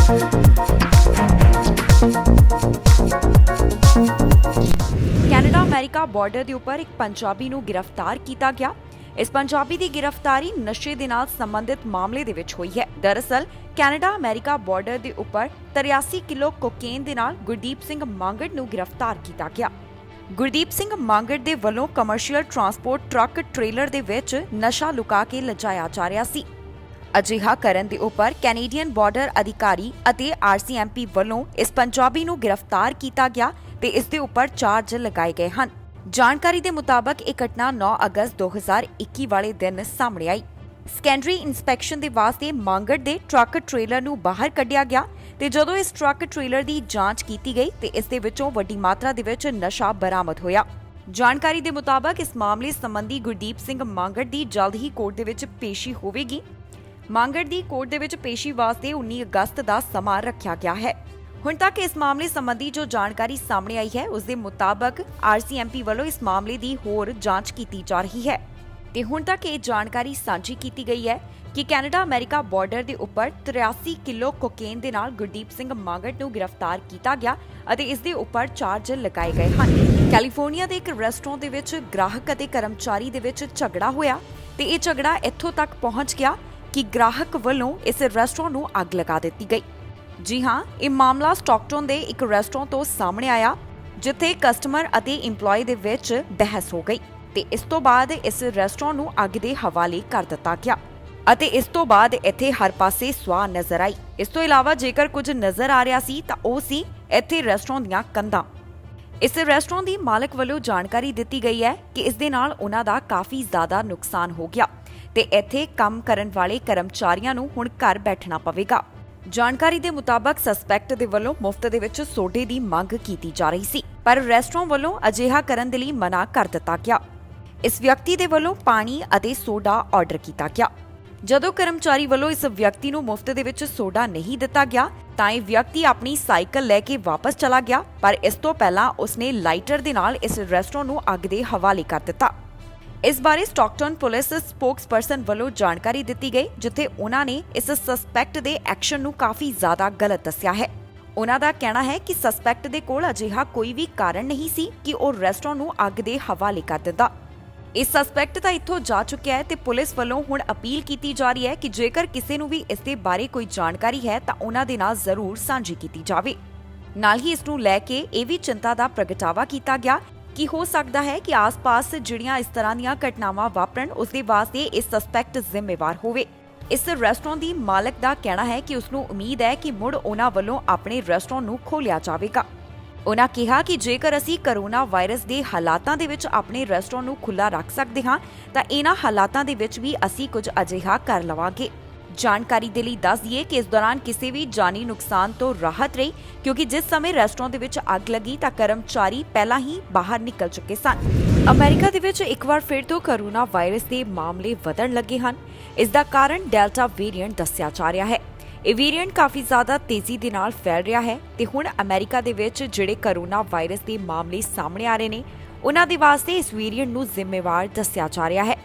Canada America border ਦੇ ਉੱਪਰ ਇੱਕ ਪੰਜਾਬੀ ਨੂੰ ਗ੍ਰਿਫਤਾਰ ਕੀਤਾ ਗਿਆ। ਇਸ ਪੰਜਾਬੀ ਦੀ ਗ੍ਰਿਫਤਾਰੀ ਨਸ਼ੇ ਦੇ ਨਾਲ ਸੰਬੰਧਿਤ ਮਾਮਲੇ ਦੇ ਵਿੱਚ ਹੋਈ ਹੈ। ਦਰਅਸਲ ਕੈਨੇਡਾ ਅਮਰੀਕਾ ਬਾਰਡਰ ਦੇ ਉੱਪਰ 83 ਕਿਲੋ ਕੋਕੇਨ ਦੇ ਨਾਲ ਗੁਰਦੀਪ ਸਿੰਘ ਮਾਂਗੜ ਨੂੰ ਗ੍ਰਿਫਤਾਰ ਕੀਤਾ ਗਿਆ। ਗੁਰਦੀਪ ਸਿੰਘ ਮਾਂਗੜ ਦੇ ਵੱਲੋਂ ਕਮਰਸ਼ੀਅਲ ਟਰਾਂਸਪੋਰਟ ਟਰੱਕ ਟ੍ਰੇਲਰ ਦੇ ਵਿੱਚ ਨਸ਼ਾ ਲੁਕਾ ਕੇ ਲਿਜਾਇਆ ਜਾ ਰਿਹਾ ਸੀ। ਅਜਿਹਾ ਕਰਨ ਦੇ ਉੱਪਰ ਕੈਨੇਡੀਅਨ ਬਾਰਡਰ ਅਧਿਕਾਰੀ ਅਤੇ RCMP ਵੱਲੋਂ ਇਸ ਪੰਜਾਬੀ ਨੂੰ ਗ੍ਰਿਫਤਾਰ ਕੀਤਾ ਗਿਆ ਤੇ ਇਸ ਦੇ ਉੱਪਰ ਚਾਰਜ ਲਗਾਏ ਗਏ ਹਨ। ਜਾਣਕਾਰੀ ਦੇ ਮੁਤਾਬਕ ਇਹ ਘਟਨਾ 9 ਅਗਸਤ 2021 ਵਾਲੇ ਦਿਨ ਸਾਹਮਣੇ ਆਈ। ਸੈਕੰਡਰੀ ਇਨਸਪੈਕਸ਼ਨ ਦੇ ਵਾਸਤੇ ਮਾਂਗੜ ਦੇ ਟਰੱਕ ਟ੍ਰੇਲਰ ਨੂੰ ਬਾਹਰ ਕੱਢਿਆ ਗਿਆ ਤੇ ਜਦੋਂ ਇਸ ਟਰੱਕ ਟ੍ਰੇਲਰ ਦੀ ਜਾਂਚ ਕੀਤੀ ਗਈ ਤੇ ਇਸ ਦੇ ਵਿੱਚੋਂ ਵੱਡੀ ਮਾਤਰਾ ਦੇ ਵਿੱਚ ਨਸ਼ਾ ਬਰਾਮਦ ਹੋਇਆ। ਜਾਣਕਾਰੀ ਦੇ ਮੁਤਾਬਕ ਇਸ ਮਾਮਲੇ ਸੰਬੰਧੀ ਗੁਰਦੀਪ ਸਿੰਘ ਮਾਂਗੜ ਦੀ ਜਲਦ ਹੀ ਕੋਰਟ ਦੇ ਵਿੱਚ ਪੇਸ਼ੀ ਹੋਵੇਗੀ। ਮਾਂਗੜ ਦੀ ਕੋਰਟ ਦੇ ਵਿੱਚ ਪੇਸ਼ੀ ਵਾਸਤੇ 19 ਅਗਸਤ ਦਾ ਸਮਾਂ ਰੱਖਿਆ ਗਿਆ ਹੈ। ਹੁਣ ਤੱਕ ਇਸ ਮਾਮਲੇ ਸੰਬੰਧੀ ਜੋ ਜਾਣਕਾਰੀ ਸਾਹਮਣੇ ਆਈ ਹੈ ਉਸ ਦੇ ਮੁਤਾਬਕ RCMP ਵੱਲੋਂ ਇਸ ਮਾਮਲੇ ਦੀ ਹੋਰ ਜਾਂਚ ਕੀਤੀ ਜਾ ਰਹੀ ਹੈ ਤੇ ਹੁਣ ਤੱਕ ਇਹ ਜਾਣਕਾਰੀ ਸਾਂਝੀ ਕੀਤੀ ਗਈ ਹੈ ਕਿ ਕੈਨੇਡਾ ਅਮਰੀਕਾ ਬਾਰਡਰ ਦੇ ਉੱਪਰ 83 ਕਿਲੋ ਕੋਕੇਨ ਦੇ ਨਾਲ ਗੁਰਦੀਪ ਸਿੰਘ ਮਾਂਗੜ ਨੂੰ ਗ੍ਰਿਫਤਾਰ ਕੀਤਾ ਗਿਆ ਅਤੇ ਇਸ ਦੇ ਉੱਪਰ ਚਾਰਜ ਲਗਾਏ ਗਏ ਹਨ। ਕੈਲੀਫੋਰਨੀਆ ਦੇ ਇੱਕ ਰੈਸਟੋਰੈਂਟ ਦੇ ਵਿੱਚ ਗ੍ਰਾਹਕ ਅਤੇ ਕਰਮਚਾਰੀ ਦੇ ਵਿੱਚ ਝਗੜਾ ਹੋਇਆ ਤੇ ਇਹ ਝਗੜਾ ਇੱਥੋਂ ਤੱਕ ਪਹੁੰਚ ਗਿਆ ਕਿ ਗ੍ਰਾਹਕ ਵੱਲੋਂ ਇਸ ਰੈਸਟੋਰੈਂਟ ਨੂੰ ਅੱਗ ਲਗਾ ਦਿੱਤੀ ਗਈ। ਜੀ ਹਾਂ, ਇਹ ਮਾਮਲਾ ਸਟਾਕਟਨ ਦੇ ਇੱਕ ਰੈਸਟੋਰੈਂਟ ਤੋਂ ਸਾਹਮਣੇ ਆਇਆ ਜਿੱਥੇ ਕਸਟਮਰ ਅਤੇ EMPLOYE ਦੇ ਵਿੱਚ ਬਹਿਸ ਹੋ ਗਈ ਤੇ ਇਸ ਤੋਂ ਬਾਅਦ ਇਸ ਰੈਸਟੋਰੈਂਟ ਨੂੰ ਅੱਗ ਦੇ ਹਵਾਲੇ ਕਰ ਦਿੱਤਾ ਗਿਆ ਅਤੇ ਇਸ ਤੋਂ ਬਾਅਦ ਇੱਥੇ ਹਰ ਪਾਸੇ ਸੁਆਹ ਨਜ਼ਰ ਆਈ। ਇਸ ਤੋਂ ਇਲਾਵਾ ਜੇਕਰ ਕੁਝ ਨਜ਼ਰ ਆ ਰਿਹਾ ਸੀ ਤਾਂ ਉਹ ਸੀ ਇੱਥੇ ਰੈਸਟੋਰੈਂਟ ਦੀਆਂ ਕੰਧਾਂ। ਇਸ ਰੈਸਟੋਰੈਂਟ ਦੀ ਮਾਲਕ ਵੱਲੋਂ ਜਾਣਕਾਰੀ ਦਿੱਤੀ ਗਈ ਹੈ ਕਿ ਇਸ ਦੇ ਨਾਲ ਉਹਨਾਂ ਦਾ ਕਾਫੀ ਜ਼ਿਆਦਾ ਨੁਕਸਾਨ ਹੋ ਗਿਆ ਤੇ ਇੱਥੇ ਕੰਮ ਕਰਨ ਵਾਲੇ ਕਰਮਚਾਰੀਆਂ ਨੂੰ ਹੁਣ ਘਰ ਬੈਠਣਾ ਪਵੇਗਾ। ਜਾਣਕਾਰੀ ਦੇ ਮੁਤਾਬਕ ਸਸਪੈਕਟ ਦੇ ਵੱਲੋਂ ਮੁਫਤ ਦੇ ਵਿੱਚ ਸੋਡੇ ਦੀ ਮੰਗ ਕੀਤੀ ਜਾ ਰਹੀ ਸੀ ਪਰ ਰੈਸਟੋਰੈਂਟ ਵੱਲੋਂ ਅਜਿਹਾ ਕਰਨ ਦੇ ਲਈ ਮਨਾ ਕਰ ਦਿੱਤਾ ਗਿਆ। ਇਸ ਵਿਅਕਤੀ ਦੇ ਵੱਲੋਂ ਪਾਣੀ ਅਤੇ ਸੋਡਾ ਆਰਡਰ ਕੀਤਾ ਗਿਆ। ਜਦੋਂ ਕਰਮਚਾਰੀ ਵੱਲੋਂ ਇਸ ਵਿਅਕਤੀ ਨੂੰ ਮੁਫਤ ਦੇ ਵਿੱਚ ਸੋਡਾ ਨਹੀਂ ਦਿੱਤਾ ਗਿਆ ਤਾਂ ਇਹ ਵਿਅਕਤੀ ਆਪਣੀ ਸਾਈਕਲ ਲੈ ਕੇ ਵਾਪਸ ਚਲਾ ਗਿਆ ਪਰ ਇਸ ਤੋਂ ਪਹਿਲਾਂ ਉਸਨੇ ਲਾਈਟਰ ਦੇ ਨਾਲ ਇਸ ਰੈਸਟੋਰੈਂਟ ਨੂੰ ਅੱਗ ਦੇ ਹਵਾਲੇ ਕਰ ਦਿੱਤਾ। ਇਸ ਬਾਰੇ ਸਟਾਕਟਨ ਪੁਲਿਸ ਸਪੋਕਸਪਰਸਨ ਵੱਲੋਂ ਜਾਣਕਾਰੀ ਦਿੱਤੀ ਗਈ ਜਿੱਥੇ ਉਹਨਾਂ ਨੇ ਇਸ ਸਸਪੈਕਟ ਦੇ ਐਕਸ਼ਨ ਨੂੰ ਕਾਫੀ ਜ਼ਿਆਦਾ ਗਲਤ ਦੱਸਿਆ ਹੈ। ਉਹਨਾਂ ਦਾ ਕਹਿਣਾ ਹੈ ਕਿ ਸਸਪੈਕਟ ਦੇ ਕੋਲ ਅਜਿਹਾ ਕੋਈ ਵੀ ਕਾਰਨ ਨਹੀਂ ਸੀ ਕਿ ਉਹ ਰੈਸਟੋਰੈਂਟ ਨੂੰ ਅੱਗ ਦੇ ਹਵਾਲੇ ਕਰ ਦਿੰਦਾ। ਇਹ ਸਸਪੈਕਟ ਤਾਂ ਇੱਥੋਂ ਜਾ ਚੁੱਕਿਆ ਹੈ ਤੇ ਪੁਲਿਸ ਵੱਲੋਂ ਹੁਣ ਅਪੀਲ ਕੀਤੀ ਜਾ ਰਹੀ ਹੈ ਕਿ ਜੇਕਰ ਕਿਸੇ ਨੂੰ ਵੀ ਇਸ ਦੇ ਬਾਰੇ ਕੋਈ ਜਾਣਕਾਰੀ ਹੈ ਤਾਂ ਉਹਨਾਂ ਦੇ ਨਾਲ ਜ਼ਰੂਰ ਸਾਂਝੀ ਕੀਤੀ ਜਾਵੇ। ਨਾਲ ਹੀ ਇਸ ਨੂੰ ਲੈ ਕੇ ਇਹ ਵੀ ਚਿੰਤਾ ਦਾ ਪ੍ਰਗਟਾਵਾ ਕੀਤਾ ਗਿਆ ਕਿ ਹੋ ਸਕਦਾ ਹੈ ਕਿ ਆਸ-ਪਾਸ ਜਿਹੜੀਆਂ ਇਸ ਤਰ੍ਹਾਂ ਦੀਆਂ ਘਟਨਾਵਾਂ ਵਾਪਰਨ ਉਸ ਦੇ ਵਾਸਤੇ ਇਹ ਸਸਪੈਕਟ ਜ਼ਿੰਮੇਵਾਰ ਹੋਵੇ। ਇਸ ਰੈਸਟੋਰੈਂਟ ਦੀ ਮਾਲਕ ਦਾ ਕਹਿਣਾ ਹੈ ਕਿ ਉਸ ਨੂੰ ਉਮੀਦ ਹੈ ਕਿ ਮੁੜ ਉਹਨਾਂ ਵੱਲੋਂ ਆਪਣੇ ਰੈਸਟੋਰੈਂਟ ਨੂੰ ਖੋਲ੍ਹਿਆ ਜਾਵੇਗਾ। ਉਹਨਾਂ ਕਿਹਾ ਕਿ ਜੇਕਰ ਅਸੀਂ ਕਰੋਨਾ ਵਾਇਰਸ ਦੇ ਹਾਲਾਤਾਂ ਦੇ ਵਿੱਚ ਆਪਣੇ ਰੈਸਟੋਰੈਂਟ ਨੂੰ ਖੁੱਲ੍ਹਾ ਰੱਖ ਸਕਦੇ ਹਾਂ ਤਾਂ ਇਹਨਾਂ ਹਾਲਾਤਾਂ ਦੇ ਵਿੱਚ ਵੀ ਅਸੀਂ ਕੁਝ ਅਜਿਹਾ ਕਰ ਲਵਾਂਗੇ। ਜਾਣਕਾਰੀ ਦੇ ਲਈ ਦੱਸ ਦਈਏ ਕਿ ਇਸ ਦੌਰਾਨ ਕਿਸੇ ਵੀ ਜਾਨੀ ਨੁਕਸਾਨ ਤੋਂ ਰਾਹਤ ਰਹੀ ਕਿਉਂਕਿ ਜਿਸ ਸਮੇਂ ਰੈਸਟੋਰੈਂਟ ਦੇ ਵਿੱਚ ਅੱਗ ਲੱਗੀ ਤਾਂ ਕਰਮਚਾਰੀ ਪਹਿਲਾਂ ਹੀ ਬਾਹਰ ਨਿਕਲ ਚੁੱਕੇ ਸਨ। ਅਮਰੀਕਾ ਦੇ ਵਿੱਚ ਇੱਕ ਵਾਰ ਫਿਰ ਤੋਂ ਕਰੋਨਾ ਵਾਇਰਸ ਦੇ ਮਾਮਲੇ ਵਧਣ ਲੱਗੇ ਹਨ। ਇਸ ਦਾ ਕਾਰਨ ਡੈਲਟਾ ਵੇਰੀਐਂਟ ਦੱਸਿਆ ਜਾ ਰਿਹਾ ਹੈ। ਇਹ ਵੇਰੀਐਂਟ ਕਾਫੀ ਜ਼ਿਆਦਾ ਤੇਜ਼ੀ ਦੇ ਨਾਲ ਫੈਲ ਰਿਹਾ ਹੈ ਤੇ ਹੁਣ ਅਮਰੀਕਾ ਦੇ ਵਿੱਚ ਜਿਹੜੇ ਕਰੋਨਾ ਵਾਇਰਸ ਦੇ ਮਾਮਲੇ ਸਾਹਮਣੇ ਆ ਰਹੇ ਨੇ ਉਹਨਾਂ ਦੇ ਵਾਸਤੇ ਇਸ ਵੇਰੀਐਂਟ ਨੂੰ ਜ਼ਿੰਮੇਵਾਰ ਦੱਸਿਆ ਜਾ ਰਿਹਾ ਹੈ।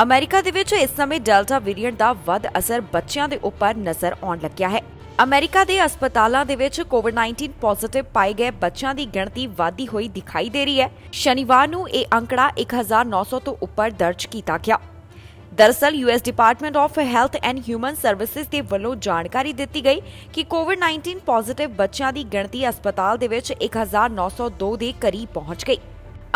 ਅਮਰੀਕਾ ਦੇ ਵਿੱਚ ਇਸ ਸਮੇਂ ਡੈਲਟਾ ਵੇਰੀਐਂਟ ਦਾ ਵੱਧ ਅਸਰ ਬੱਚਿਆਂ ਦੇ ਉੱਪਰ ਨਜ਼ਰ ਆਉਣ ਲੱਗਿਆ ਹੈ। ਅਮਰੀਕਾ ਦੇ ਹਸਪਤਾਲਾਂ ਦੇ ਵਿੱਚ ਕੋਵਿਡ-19 ਪੋਜ਼ਿਟਿਵ ਪਾਏ ਗਏ ਬੱਚਿਆਂ ਦੀ ਗਿਣਤੀ ਵਧਦੀ ਹੋਈ ਦਿਖਾਈ ਦੇ ਰਹੀ ਹੈ। ਸ਼ਨੀਵਾਰ ਨੂੰ ਇਹ ਅੰਕੜਾ 1900 ਤੋਂ ਉੱਪਰ ਦਰਜ ਕੀਤਾ ਗਿਆ। ਦਰਅਸਲ US department of health and human services ਦੇ ਵੱਲੋਂ ਜਾਣਕਾਰੀ ਦਿੱਤੀ ਗਈ ਕਿ ਕੋਵਿਡ-19 ਪੋਜ਼ਿਟਿਵ ਬੱਚਿਆਂ ਦੀ ਗਿਣਤੀ ਹਸਪਤਾਲ ਦੇ ਵਿੱਚ 1902 ਦੇ ਕਰੀਬ ਪਹੁੰਚ ਗਈ।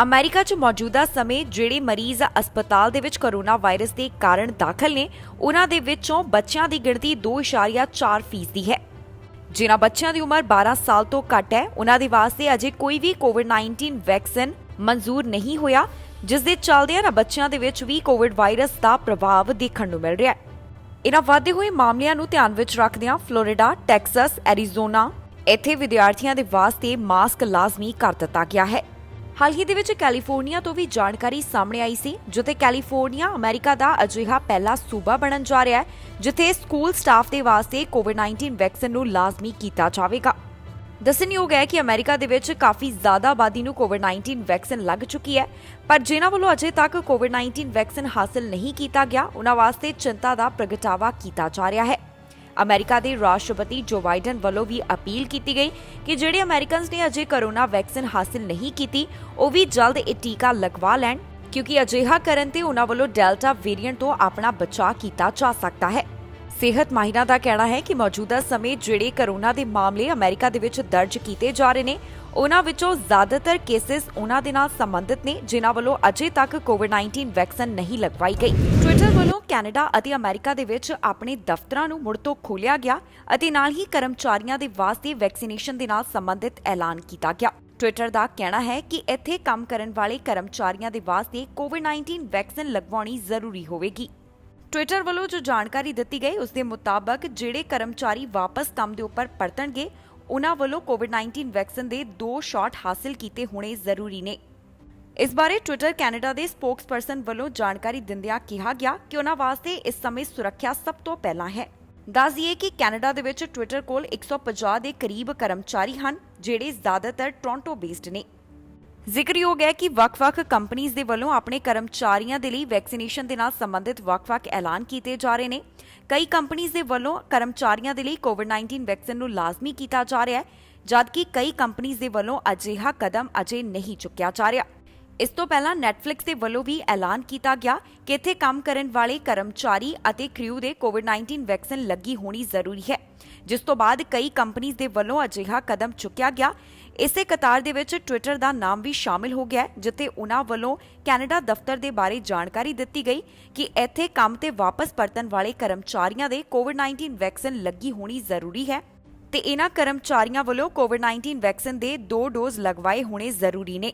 ਅਮਰੀਕਾ 'ਚ ਮੌਜੂਦਾ ਸਮੇਂ ਜਿਹੜੇ ਮਰੀਜ਼ ਹਸਪਤਾਲ ਦੇ ਵਿੱਚ ਕਰੋਨਾ ਵਾਇਰਸ ਦੇ ਕਾਰਨ ਦਾਖਲ ਨੇ ਉਹਨਾਂ ਦੇ ਵਿੱਚੋਂ ਬੱਚਿਆਂ ਦੀ ਗਿਣਤੀ 2.4% ਹੈ। ਜਿਨ੍ਹਾਂ ਬੱਚਿਆਂ ਦੀ ਉਮਰ 12 ਸਾਲ ਤੋਂ ਘੱਟ ਹੈ ਉਹਨਾਂ ਦੇ ਵਾਸਤੇ ਅਜੇ ਕੋਈ ਵੀ ਕੋਵਿਡ-19 ਵੈਕਸੀਨ ਮਨਜ਼ੂਰ ਨਹੀਂ ਹੋਇਆ ਜਿਸ ਦੇ ਚੱਲਦਿਆਂ ਬੱਚਿਆਂ ਦੇ ਵਿੱਚ ਵੀ ਕੋਵਿਡ ਵਾਇਰਸ ਦਾ ਪ੍ਰਭਾਵ ਦੇਖਣ ਨੂੰ ਮਿਲ ਰਿਹਾ ਹੈ। ਇਹਨਾਂ ਵਧਦੇ ਹੋਏ ਮਾਮਲਿਆਂ ਨੂੰ ਧਿਆਨ ਵਿੱਚ ਰੱਖਦਿਆਂ ਫਲੋਰੀਡਾ, ਟੈਕਸਸ, ਐਰੀਜ਼ੋਨਾ ਇੱਥੇ ਵਿਦਿਆਰਥੀਆਂ ਦੇ ਵਾਸਤੇ ਮਾਸਕ ਲਾਜ਼ਮੀ ਕਰ ਦਿੱਤਾ ਗਿਆ ਹੈ। ਹਾਲ ਹੀ ਦੇ ਵਿੱਚ ਕੈਲੀਫੋਰਨੀਆ ਤੋਂ ਵੀ ਜਾਣਕਾਰੀ ਸਾਹਮਣੇ ਆਈ ਸੀ ਜਿੱਥੇ ਕੈਲੀਫੋਰਨੀਆ ਅਮਰੀਕਾ ਦਾ ਅਜਿਹਾ ਪਹਿਲਾ ਸੂਬਾ ਬਣਨ ਜਾ ਰਿਹਾ ਹੈ ਜਿੱਥੇ ਸਕੂਲ ਸਟਾਫ ਦੇ ਵਾਸਤੇ ਕੋਵਿਡ-19 ਵੈਕਸੀਨ ਨੂੰ ਲਾਜ਼ਮੀ ਕੀਤਾ ਜਾਵੇਗਾ। ਦੱਸਣਯੋਗ ਹੈ ਕਿ ਅਮਰੀਕਾ ਦੇ ਵਿੱਚ ਕਾਫੀ ਜ਼ਿਆਦਾ ਆਬਾਦੀ ਨੂੰ ਕੋਵਿਡ-19 ਵੈਕਸੀਨ ਲੱਗ ਚੁੱਕੀ ਹੈ ਪਰ ਜਿਨ੍ਹਾਂ ਵੱਲੋਂ ਅਜੇ ਤੱਕ ਕੋਵਿਡ-19 ਵੈਕਸੀਨ ਹਾਸਲ ਨਹੀਂ ਕੀਤਾ ਗਿਆ ਉਹਨਾਂ ਵਾਸਤੇ ਚਿੰਤਾ ਦਾ ਪ੍ਰਗਟਾਵਾ ਕੀਤਾ ਜਾ ਰਿਹਾ ਹੈ। ਅਮਰੀਕਾ ਦੇ ਰਾਸ਼ਟਰਪਤੀ ਜੋ ਬਾਈਡਨ ਵੱਲੋਂ ਵੀ ਅਪੀਲ ਕੀਤੀ ਗਈ ਕਿ ਜਿਹੜੇ ਅਮਰੀਕਨਸ ਨੇ ਅਜੇ ਕੋਰੋਨਾ ਵੈਕਸੀਨ ਹਾਸਲ ਨਹੀਂ ਕੀਤੀ ਉਹ ਵੀ ਜਲਦ ਇਹ ਟੀਕਾ ਲਗਵਾ ਲੈਣ, ਕਿਉਂਕਿ ਅਜਿਹਾ ਕਰਨ ਤੇ ਉਹਨਾਂ ਵੱਲੋਂ ਡੈਲਟਾ ਵੇਰੀਐਂਟ ਤੋਂ ਆਪਣਾ ਬਚਾਅ ਕੀਤਾ ਜਾ ਸਕਦਾ ਹੈ। ਸਿਹਤ ਮਾਹਿਰਾਂ ਦਾ ਕਹਿਣਾ ਹੈ ਕਿ ਮੌਜੂਦਾ ਸਮੇਂ ਜਿਹੜੇ ਕੋਰੋਨਾ ਦੇ ਮਾਮਲੇ ਅਮਰੀਕਾ ਦੇ ਵਿੱਚ ਦਰਜ ਕੀਤੇ ਜਾ ਰਹੇ ਨੇ, ਉਹਨਾਂ ਵਿੱਚੋਂ ਜ਼ਿਆਦਾਤਰ ਕੇਸਿਸ ਉਹਨਾਂ ਦੇ ਨਾਲ ਸੰਬੰਧਿਤ ਨੇ ਜਿਨ੍ਹਾਂ ਵੱਲੋਂ ਅਜੇ ਤੱਕ ਕੋਵਿਡ-19 ਵੈਕਸੀਨ ਨਹੀਂ ਲਗਵਾਈ ਗਈ। ਟਵਿੱਟਰ ਵੱਲੋਂ ਕੈਨੇਡਾ ਅਤੇ ਅਮਰੀਕਾ ਦੇ ਵਿੱਚ ਆਪਣੇ ਦਫ਼ਤਰਾਂ ਨੂੰ ਮੁੜ ਤੋਂ ਖੋਲ੍ਹਿਆ ਗਿਆ ਅਤੇ ਨਾਲ ਹੀ ਕਰਮਚਾਰੀਆਂ ਦੇ ਵਾਸਤੇ ਵੈਕਸੀਨੇਸ਼ਨ ਦੇ ਨਾਲ ਸੰਬੰਧਿਤ ਐਲਾਨ ਕੀਤਾ ਗਿਆ। ਟਵਿੱਟਰ ਦਾ ਕਹਿਣਾ ਹੈ ਕਿ ਇੱਥੇ ਕੰਮ ਕਰਨ ਵਾਲੇ ਕਰਮਚਾਰੀਆਂ ਦੇ ਵਾਸਤੇ ਕੋਵਿਡ-19 ਵੈਕਸੀਨ ਲਗਵਾਉਣੀ ਜ਼ਰੂਰੀ ਹੋਵੇਗੀ। ਟਵਿੱਟਰ ਵੱਲੋਂ ਜੋ ਜਾਣਕਾਰੀ ਦਿੱਤੀ ਗਈ ਉਸ ਦੇ ਮੁਤਾਬਕ ਜਿਹੜੇ ਕਰਮਚਾਰੀ ਵਾਪਸ ਕੰਮ ਦੇ ਉੱਪਰ ਪਰਤਣਗੇ ਉਹਨਾਂ ਵੱਲੋਂ ਕੋਵਿਡ-19 ਵੈਕਸੀਨ ਦੇ 2 ਸ਼ਾਟ ਹਾਸਲ ਕੀਤੇ ਹੋਣੇ ਜ਼ਰੂਰੀ ਨੇ। ਇਸ ਬਾਰੇ ਟਵਿੱਟਰ ਕੈਨੇਡਾ ਦੇ ਸਪੋਕਸਪਰਸਨ ਵੱਲੋਂ ਜਾਣਕਾਰੀ ਦਿੰਦਿਆਂ ਕਿਹਾ ਗਿਆ ਕਿ ਉਹਨਾਂ ਵਾਸਤੇ ਇਸ ਸਮੇਂ ਸੁਰੱਖਿਆ ਸਭ ਤੋਂ ਪਹਿਲਾਂ ਹੈ। ਦੱਸ ਦਈਏ ਕਿ ਕੈਨੇਡਾ ਦੇ ਵਿੱਚ ਟਵਿੱਟਰ ਕੋਲ 150 ਦੇ ਕਰੀਬ ਕਰਮਚਾਰੀ ਹਨ ਜਿਹੜੇ ਜ਼ਿਆਦਾਤਰ ਟੋਰਾਂਟੋ ਬੇਸਡ ਨੇ। ਜ਼ਿਕਰਯੋਗ ਹੈ ਕਿ ਵੱਖ-ਵੱਖ ਕੰਪਨੀਆਂ ਦੇ ਵੱਲੋਂ ਆਪਣੇ ਕਰਮਚਾਰੀਆਂ ਦੇ ਲਈ ਵੈਕਸੀਨੇਸ਼ਨ ਦੇ ਨਾਲ ਸੰਬੰਧਿਤ ਵੱਖ-ਵੱਖ ਐਲਾਨ ਕੀਤੇ ਜਾ ਰਹੇ ਨੇ। ਕਈ ਕੰਪਨੀਆਂ ਦੇ ਵੱਲੋਂ ਕਰਮਚਾਰੀਆਂ ਦੇ ਲਈ ਕੋਵਿਡ-19 ਵੈਕਸੀਨ ਨੂੰ ਲਾਜ਼ਮੀ ਕੀਤਾ ਜਾ ਰਿਹਾ ਹੈ, ਜਦਕਿ ਕਈ ਕੰਪਨੀਆਂ ਦੇ ਵੱਲੋਂ ਅਜਿਹਾ ਕਦਮ ਅਜੇ ਨਹੀਂ ਚੁੱਕਿਆ ਜਾ ਰਿਹਾ। ਇਸ ਤੋਂ ਪਹਿਲਾਂ ਨੈਟਫਲਿਕਸ ਦੇ ਵੱਲੋਂ ਵੀ ਐਲਾਨ ਕੀਤਾ ਗਿਆ ਕਿ ਇੱਥੇ ਕੰਮ ਕਰਨ ਵਾਲੇ ਕਰਮਚਾਰੀ ਅਤੇ ਕ੍ਰਿਊ ਦੇ ਕੋਵਿਡ-19 ਵੈਕਸੀਨ ਲੱਗੀ ਹੋਣੀ ਜ਼ਰੂਰੀ ਹੈ, ਜਿਸ ਤੋਂ ਬਾਅਦ ਕਈ ਕੰਪਨੀਆਂ ਦੇ ਵੱਲੋਂ ਅਜਿਹਾ ਕਦਮ ਚੁੱਕਿਆ ਗਿਆ। ਇਸੇ ਕਤਾਰ ਦੇ ਵਿੱਚ ਟਵਿੱਟਰ ਦਾ ਨਾਮ ਵੀ ਸ਼ਾਮਿਲ ਹੋ ਗਿਆ, ਜਿੱਥੇ ਉਹਨਾਂ ਵੱਲੋਂ ਕੈਨੇਡਾ ਦਫ਼ਤਰ ਦੇ ਬਾਰੇ ਜਾਣਕਾਰੀ ਦਿੱਤੀ ਗਈ ਕਿ ਇੱਥੇ ਕੰਮ ਤੇ ਵਾਪਸ ਪਰਤਣ ਵਾਲੇ ਕਰਮਚਾਰੀਆਂ ਦੇ ਕੋਵਿਡ-19 ਵੈਕਸੀਨ ਲੱਗੀ ਹੋਣੀ ਜ਼ਰੂਰੀ ਹੈ ਤੇ ਇਹਨਾਂ ਕਰਮਚਾਰੀਆਂ ਵੱਲੋਂ ਕੋਵਿਡ-19 ਵੈਕਸੀਨ ਦੇ 2 ਡੋਜ਼ ਲਗਵਾਏ ਹੋਣੇ ਜ਼ਰੂਰੀ ਨੇ।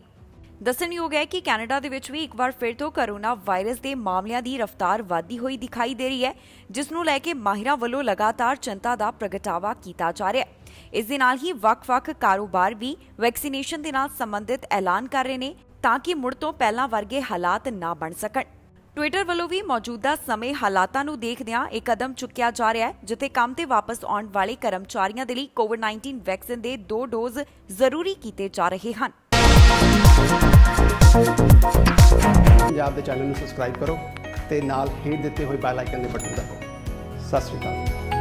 ਦੱਸਣਯੋਗ ਹੈ ਕਿ ਕੈਨੇਡਾ ਦੇ ਵਿੱਚ ਵੀ ਇੱਕ ਵਾਰ ਫਿਰ ਤੋਂ ਕੋਰੋਨਾ ਵਾਇਰਸ ਦੇ ਮਾਮਲਿਆਂ ਦੀ ਰਫ਼ਤਾਰ ਵਧਦੀ ਹੋਈ ਦਿਖਾਈ ਦੇ ਰਹੀ ਹੈ, ਜਿਸ ਨੂੰ ਲੈ ਕੇ ਮਾਹਿਰਾਂ ਵੱਲੋਂ ਲਗਾਤਾਰ ਚਿੰਤਾ ਦਾ ਪ੍ਰਗਟਾਵਾ ਕੀਤਾ ਜਾ ਰਿਹਾ ਹੈ। ਇਸ ਦੇ ਨਾਲ ਹੀ ਵੱਖ-ਵੱਖ ਕਾਰੋਬਾਰ ਵੀ ਵੈਕਸੀਨੇਸ਼ਨ ਦੇ ਨਾਲ ਸੰਬੰਧਿਤ ਐਲਾਨ ਕਰ ਰਹੇ ਨੇ ਤਾਂ ਕਿ ਮੁੜ ਤੋਂ ਪਹਿਲਾਂ ਵਰਗੇ ਹਾਲਾਤ ਨਾ ਬਣ ਸਕਣ। ਟਵਿੱਟਰ ਵੱਲੋਂ ਵੀ ਮੌਜੂਦਾ ਸਮੇਂ ਹਾਲਾਤਾਂ ਨੂੰ ਦੇਖਦਿਆਂ ਇਹ ਕਦਮ ਚੁੱਕਿਆ ਜਾ ਰਿਹਾ ਹੈ, ਜਿੱਥੇ ਕੰਮ ਤੇ ਵਾਪਸ ਆਉਣ ਵਾਲੇ ਕਰਮਚਾਰੀਆਂ ਦੇ ਲਈ ਕੋਵਿਡ-19 ਵੈਕਸੀਨ ਦੇ 2 ਡੋਜ਼ ਜ਼ਰੂਰੀ ਕੀਤੇ ਜਾ ਰਹੇ ਹਨ। ਪੰਜਾਬ ਦੇ ਚੈਨਲ ਨੂੰ ਸਬਸਕ੍ਰਾਈਬ ਕਰੋ ਤੇ ਨਾਲ ਹੇਠ ਦਿੱਤੇ ਹੋਏ ਬੈਲ ਆਈਕਨ ਦੇ ਬਟਨ ਦਬਾਓ। ਸਤਿ ਸ਼੍ਰੀ ਅਕਾਲ।